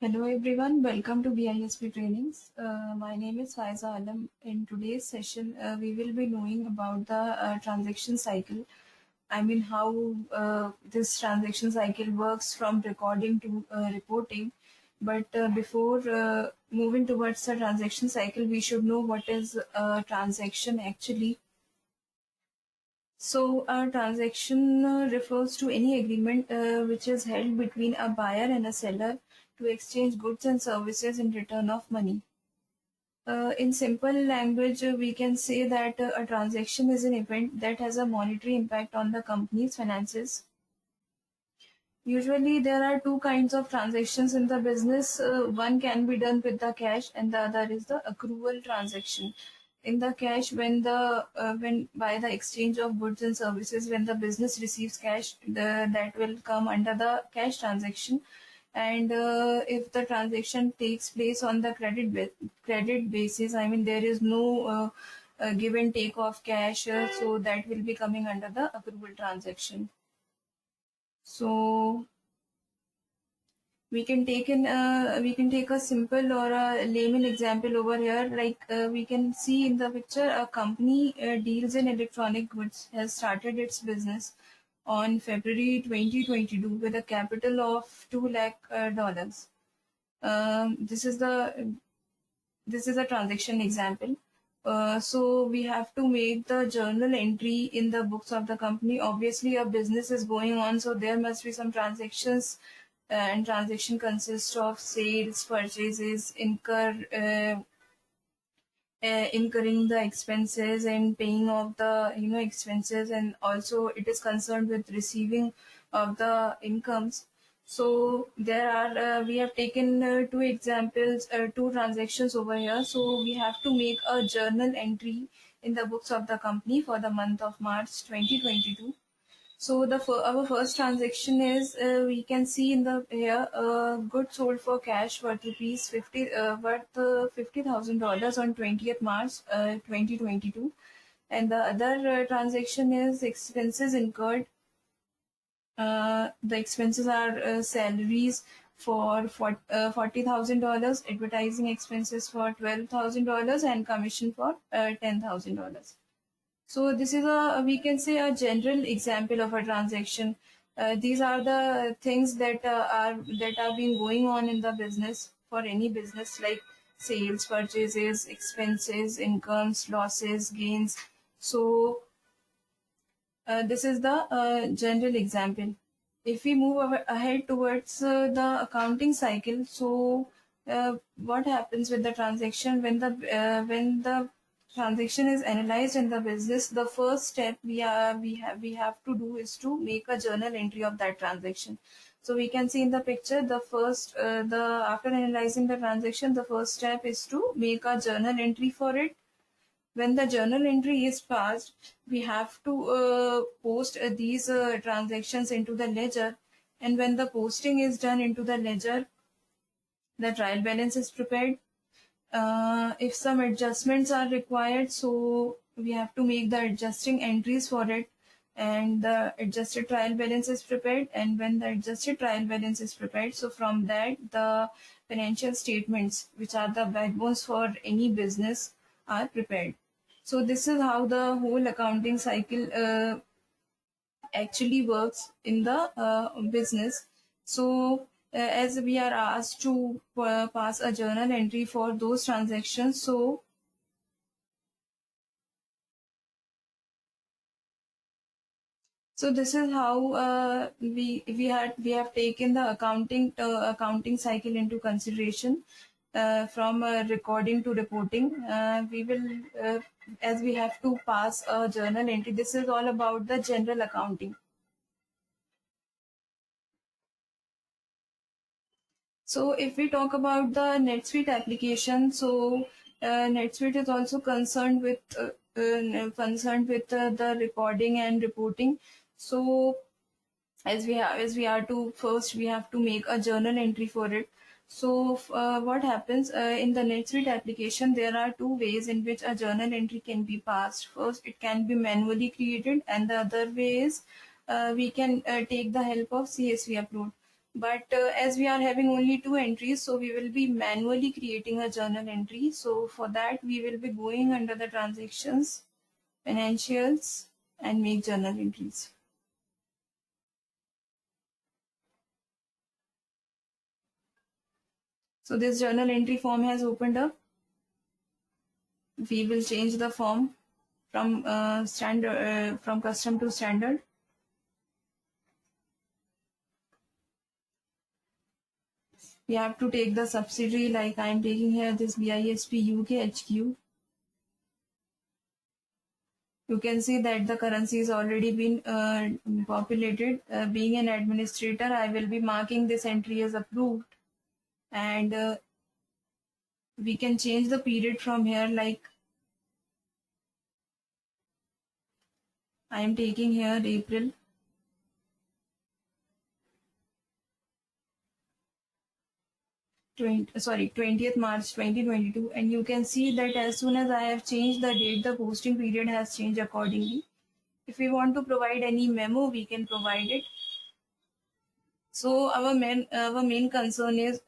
Hello everyone, welcome to BISP Trainings. My name is Faiza Alam. In today's session, we will be knowing about the transaction cycle. I mean, how this transaction cycle works from recording to reporting. But before moving towards the transaction cycle, we should know what is a transaction actually. So, a transaction refers to any agreement which is held between a buyer and a seller to exchange goods and services in return of money. In simple language, we can say that a transaction is an event that has a monetary impact on the company's finances. Usually, there are two kinds of transactions in the business. One can be done with the cash, and the other is the accrual transaction. In the cash, when by the exchange of goods and services, when the business receives cash, that will come under the cash transaction. And if the transaction takes place on the credit basis, I mean there is no give and take of cash, so that will be coming under the accrual transaction. So we can take a simple or a layman example over here. Like we can see in the picture, a company deals in electronic goods has started its business on February 2022 with a capital of 2 lakh dollars. This is a transaction example. So we have to make the journal entry in the books of the company. Obviously, a business is going on, so there must be some transactions, and transaction consists of sales, purchases, incurring the expenses and paying off the expenses, and also it is concerned with receiving of the incomes. So there are we have taken two examples, two transactions over here. So we have to make a journal entry in the books of the company for the month of March 2022. So our first transaction is, we can see in the here, goods sold for cash worth rupees 50 worth $50,000 on 20th March 2022, and the other transaction is expenses incurred. The expenses are salaries for $40,000, advertising expenses for $12,000, and commission for $10,000. So this is we can say a general example of a transaction. These are the things that are being going on in the business, for any business, like sales, purchases, expenses, incomes, losses, gains. So this is the general example. If we move ahead towards the accounting cycle, so what happens with the transaction when the transaction is analyzed in the business? The first step we have to do is to make a journal entry of that transaction. So we can see in the picture, the first the after analyzing the transaction, the first step is to make a journal entry for it. When the journal entry is passed, we have to post these transactions into the ledger. And when the posting is done into the ledger, the trial balance is prepared. If some adjustments are required, so we have to make the adjusting entries for it, and the adjusted trial balance is prepared. And when the adjusted trial balance is prepared, so from that the financial statements, which are the backbones for any business, are prepared. So this is how the whole accounting cycle actually works in the business. So as we are asked to pass a journal entry for those transactions, so this is how we have taken the accounting cycle into consideration, from recording to reporting. We will as we have to pass a journal entry. This is all about the general accounting. So if we talk about the NetSuite application, so NetSuite is also concerned with the recording and reporting. So as we are to first, we have to make a journal entry for it. So what happens in the NetSuite application? There are two ways in which a journal entry can be passed. First, it can be manually created, and the other way is we can take the help of CSV upload. But as we are having only two entries, so we will be manually creating a journal entry. So for that, we will be going under the transactions, financials, and make journal entries. So this journal entry form has opened up. We will change the form from standard, from custom to standard. We have to take the subsidiary, like I am taking here this BISP UK HQ. You can see that the currency has already been populated. Being an administrator, I will be marking this entry as approved, and we can change the period from here, like I am taking here April 20th March 2022, and you can see that as soon as I have changed the date, the posting period has changed accordingly. If we want to provide any memo, we can provide it. So our main concern is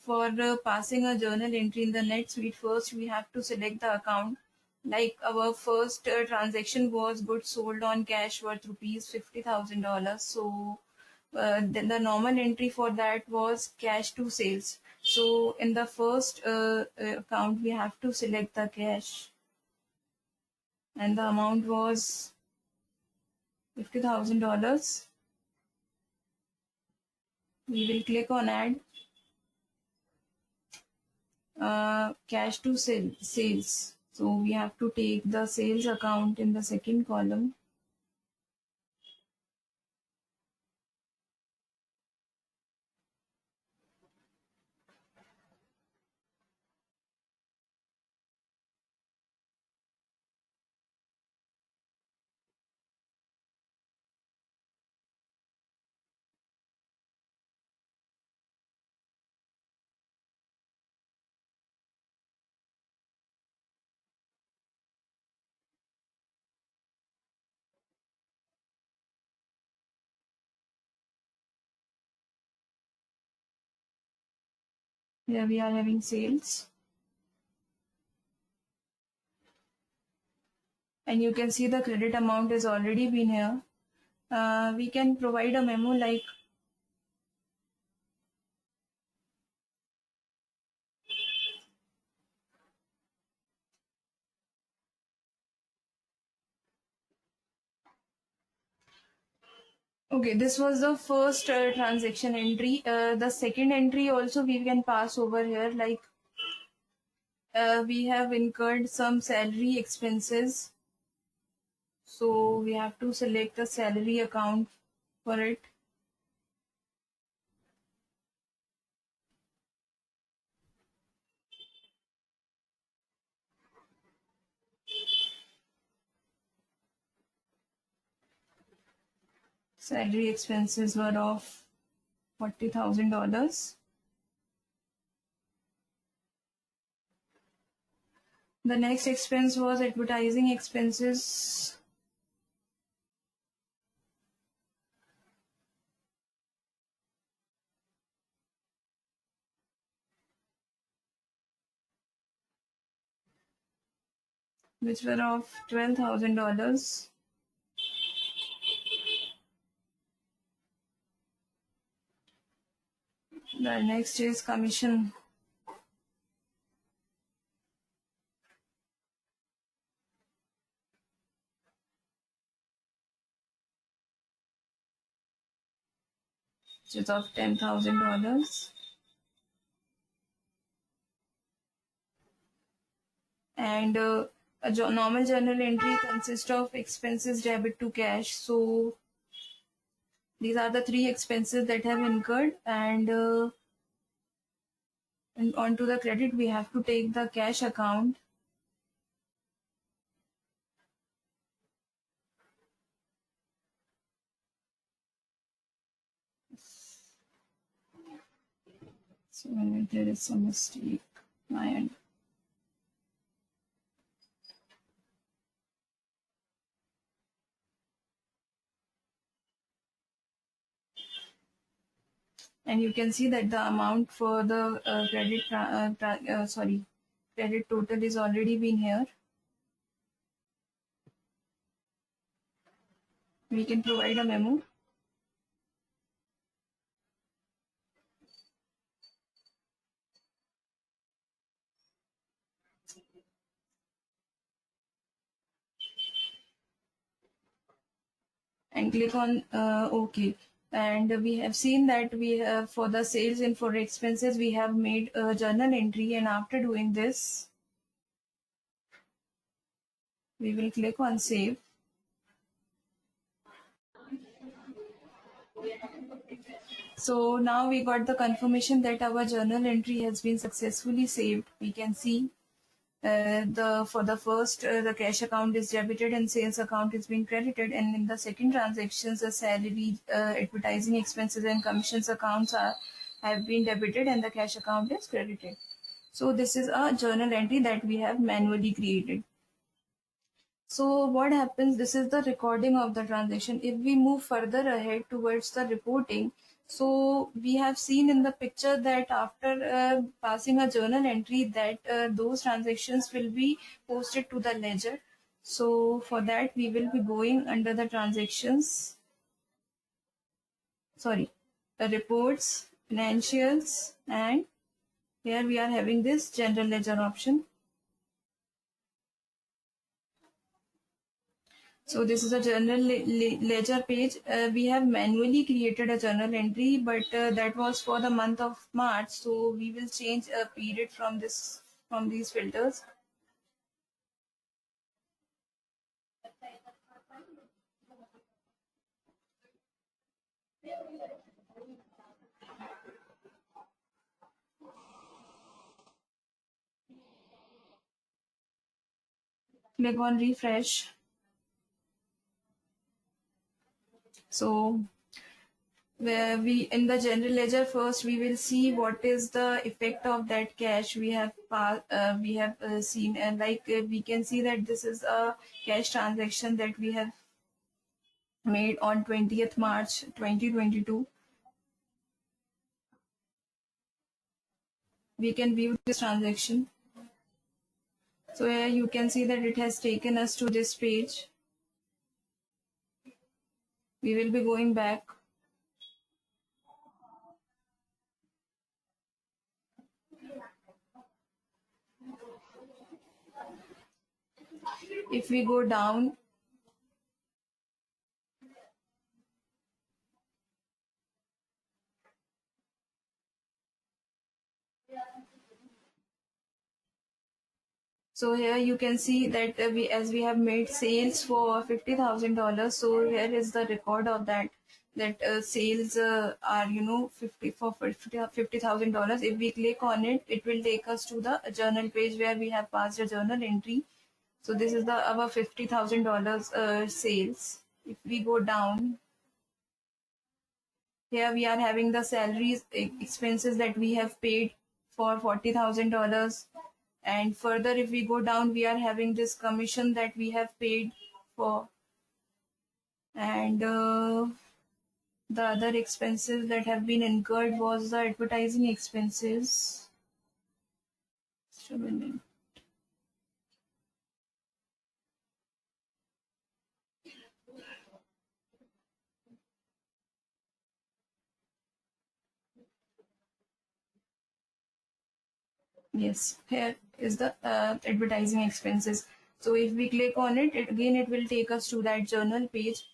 for passing a journal entry in the NetSuite. First, we have to select the account. Like our first transaction was goods sold on cash worth rupees $50,000. So then the normal entry for that was cash to sales. So in the first account, we have to select the cash, and the amount was $50,000. We will click on add. Cash to sales. So we have to take the sales account in the second column. Here we are having sales. And you can see the credit amount has already been here. We can provide a memo like okay, this was the first transaction entry. The second entry also we can pass over here, like we have incurred some salary expenses. So we have to select the salary account for it. Salary expenses were of $40,000. The next expense was advertising expenses. Which were of $12,000. The next is commission. Which is of $10,000. And a normal journal entry consists of expenses debit to cash. So these are the three expenses that have incurred, and onto the credit we have to take the cash account. So there is some mistake my end. and you can see that the amount for the credit total is already been here. We can provide a memo. And click on OK. And we have seen that we have, for the sales and for expenses, we have made a journal entry, and after doing this, we will click on save. So now we got the confirmation that our journal entry has been successfully saved. We can see for the first, the cash account is debited and sales account is being credited, and in the second transactions, the salary, advertising expenses and commissions accounts have been debited and the cash account is credited. So this is a journal entry that we have manually created. So what happens, this is the recording of the transaction. If we move further ahead towards the reporting, so we have seen in the picture that after passing a journal entry, that those transactions will be posted to the ledger. So for that, we will be going under the transactions, the reports, financials, and here we are having this general ledger option. So this is a journal ledger page. We have manually created a journal entry, but that was for the month of March. So we will change a period from these filters. Click on refresh. So where we, in the general ledger, first we will see what is the effect of that cash we have seen, and we can see that this is a cash transaction that we have made on 20th March 2022. We can view this transaction. So here you can see that it has taken us to this page. We will be going back. If we go down, so here you can see that we have made sales for $50,000. So here is the record of that sales are $50,000. If we click on it, it will take us to the journal page where we have passed a journal entry. So this is our $50,000 sales. If we go down, here we are having the salaries expenses that we have paid for $40,000. And further, if we go down, we are having this commission that we have paid for. And the other expenses that have been incurred was the advertising expenses. Just a minute. Yes, here is the advertising expenses. So if we click on it, it will take us to that journal page.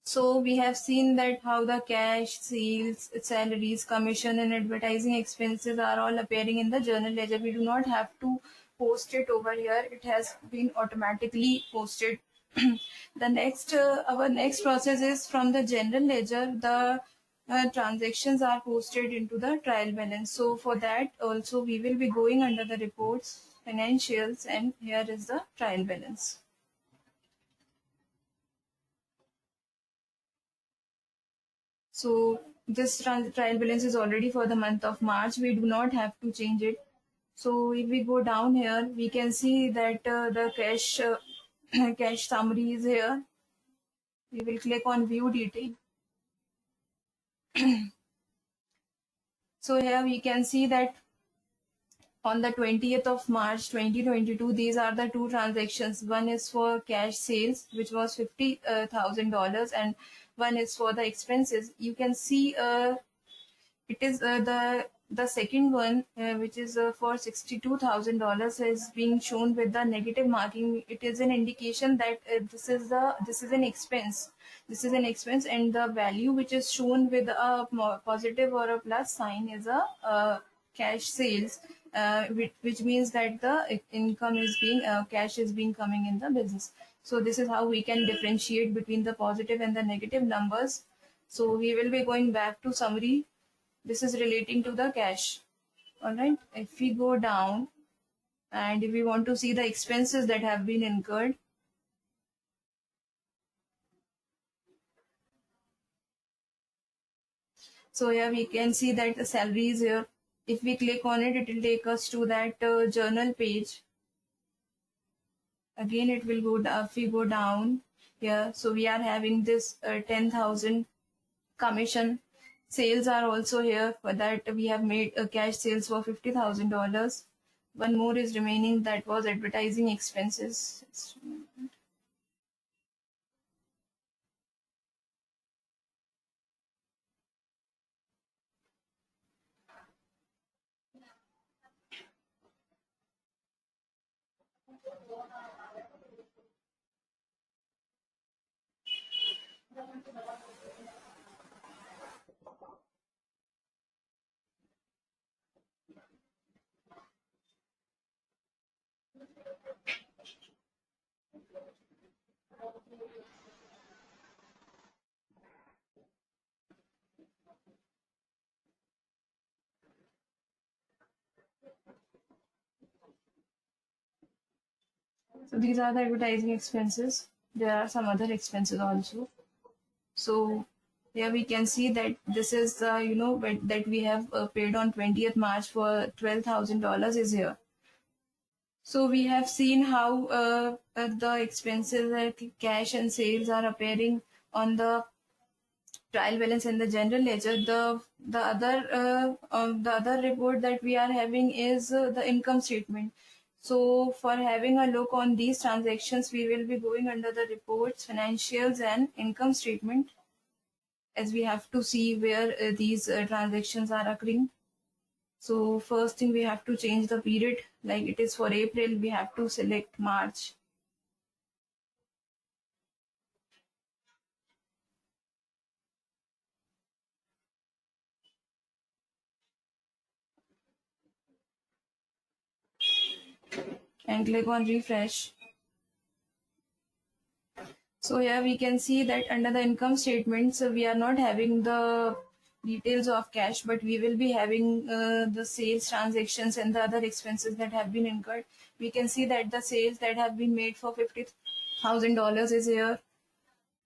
So we have seen that how the cash, sales, salaries, commission, and advertising expenses are all appearing in the journal ledger. We do not have to post it over here. It has been automatically posted. Our next process is from the general ledger. The transactions are posted into the trial balance. So for that also we will be going under the reports, financials, and here is the trial balance. So this trial balance is already for the month of March. We do not have to change it. So if we go down here, we can see that the cash cash summary is here. We will click on view detail. So here we can see that on the 20th of March 2022, these are the two transactions. One is for cash sales, which was $50,000, and one is for the expenses. You can see it is the second one, which is for $62,000, is being shown with the negative marking. It is an indication that this is an expense. This is an expense, and the value which is shown with a positive or a plus sign is a cash sales, which means that the income is being cash is being coming in the business. So this is how we can differentiate between the positive and the negative numbers. So we will be going back to summary. This is relating to the cash. All right. If we go down and if we want to see the expenses that have been incurred, so here we can see that the salary is here. If we click on it, it will take us to that journal page. Again, it will go down. If we go down here, so we are having this 10,000 commission. Sales are also here. For that, we have made a cash sales for $50,000. One more is remaining, that was advertising expenses. So these are the advertising expenses. There are some other expenses also. So here we can see that this is the that we have paid on 20th March for $12,000 is here. So we have seen how the expenses like cash and sales are appearing on the trial balance and the general ledger. The other report that we are having is the income statement. So for having a look on these transactions, we will be going under the reports, financials, and income statement, as we have to see where these transactions are occurring. So first thing, we have to change the period. Like it is for April, we have to select March. And click on refresh. So here we can see that under the income statement, so we are not having the details of cash, but we will be having the sales transactions and the other expenses that have been incurred. We can see that the sales that have been made for $50,000 is here.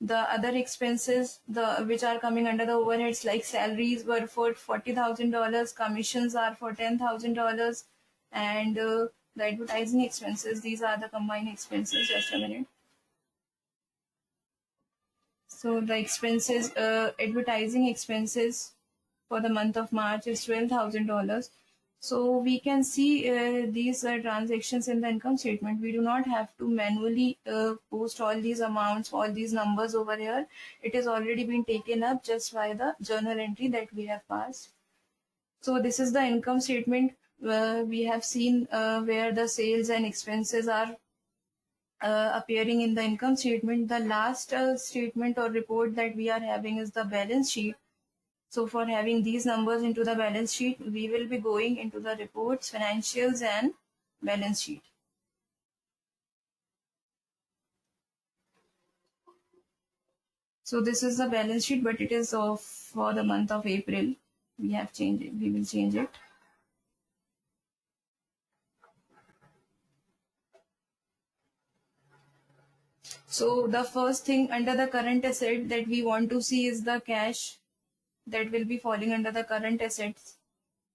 The other expenses, which are coming under the overheads, like salaries were for $40,000, commissions are for $10,000, and the advertising expenses, these are the combined expenses. Just a minute. So the expenses, advertising expenses for the month of March is $12,000. So we can see these transactions in the income statement. We do not have to manually post all these amounts, all these numbers over here. It has already been taken up just by the journal entry that we have passed. So this is the income statement. We have seen where the sales and expenses are appearing in the income statement. The last statement or report that we are having is the balance sheet. So for having these numbers into the balance sheet, we will be going into the reports, financials, and balance sheet. So this is the balance sheet, but it is for the month of April. We have changed it. We will change it. So the first thing under the current asset that we want to see is the cash that will be falling under the current assets.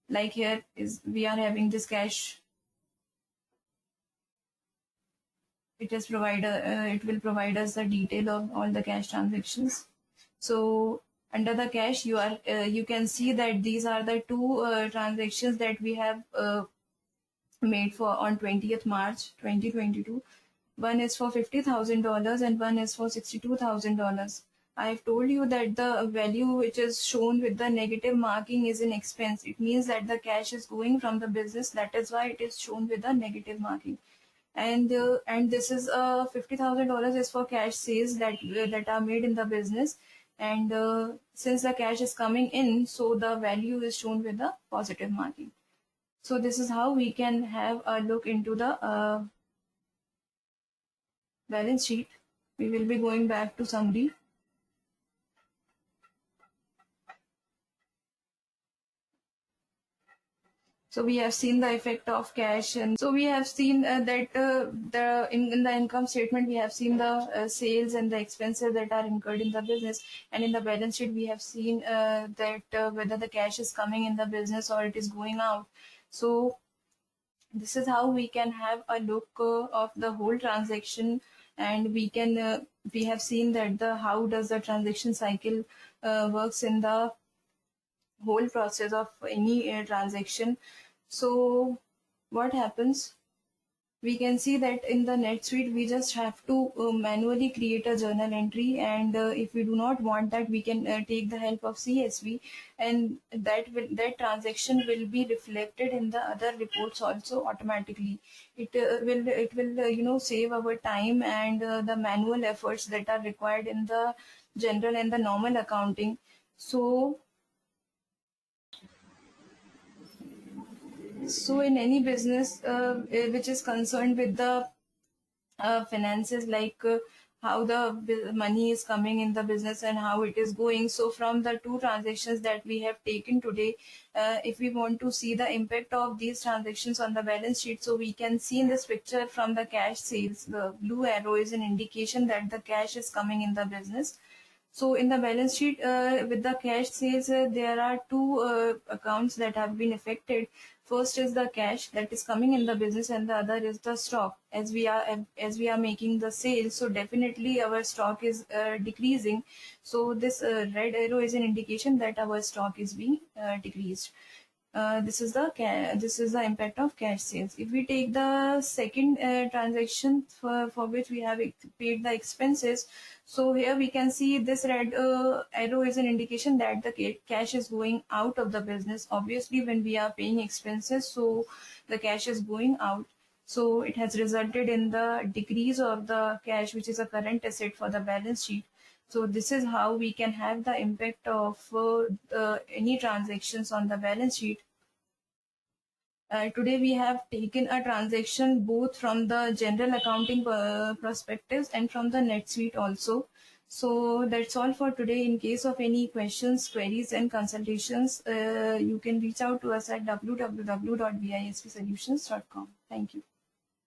Like here is we are having this cash. It is it will provide us the detail of all the cash transactions. So under the cash, you can see that these are the two transactions that we have made for on 20th March 2022. One is for $50,000 and one is for $62,000. I've told you that the value which is shown with the negative marking is an expense. It means that the cash is going from the business. That is why it is shown with a negative marking. And this is $50,000 is for cash sales that are made in the business. And since the cash is coming in, so the value is shown with the positive marking. So this is how we can have a look into the balance sheet. We will be going back to summary. So we have seen the effect of cash, and so we have seen that in the income statement we have seen the sales and the expenses that are incurred in the business, and in the balance sheet we have seen that whether the cash is coming in the business or it is going out. So this is how we can have a look of the whole transaction, and we have seen that how does the transaction cycle works in the whole process of any transaction. So what happens? We can see that in the NetSuite, we just have to manually create a journal entry, and if we do not want that, we can take the help of CSV, and that transaction will be reflected in the other reports also automatically. It will save our time and the manual efforts that are required in the general and the normal accounting. So in any business which is concerned with the finances, like how the money is coming in the business and how it is going. So from the two transactions that we have taken today, if we want to see the impact of these transactions on the balance sheet, so we can see in this picture from the cash sales, the blue arrow is an indication that the cash is coming in the business. So in the balance sheet with the cash sales, there are two accounts that have been affected. First is the cash that is coming in the business, and the other is the stock. As we are making the sales, so definitely our stock is decreasing. So this red arrow is an indication that our stock is being decreased. This is the impact of cash sales. If we take the second transaction for which we have paid the expenses, so here we can see this red arrow is an indication that the cash is going out of the business. Obviously, when we are paying expenses, so the cash is going out. So it has resulted in the decrease of the cash, which is a current asset for the balance sheet. So this is how we can have the impact of any transactions on the balance sheet. Today we have taken a transaction both from the general accounting perspectives and from the NetSuite also. So that's all for today. In case of any questions, queries and consultations, you can reach out to us at www.bispsolutions.com. Thank you.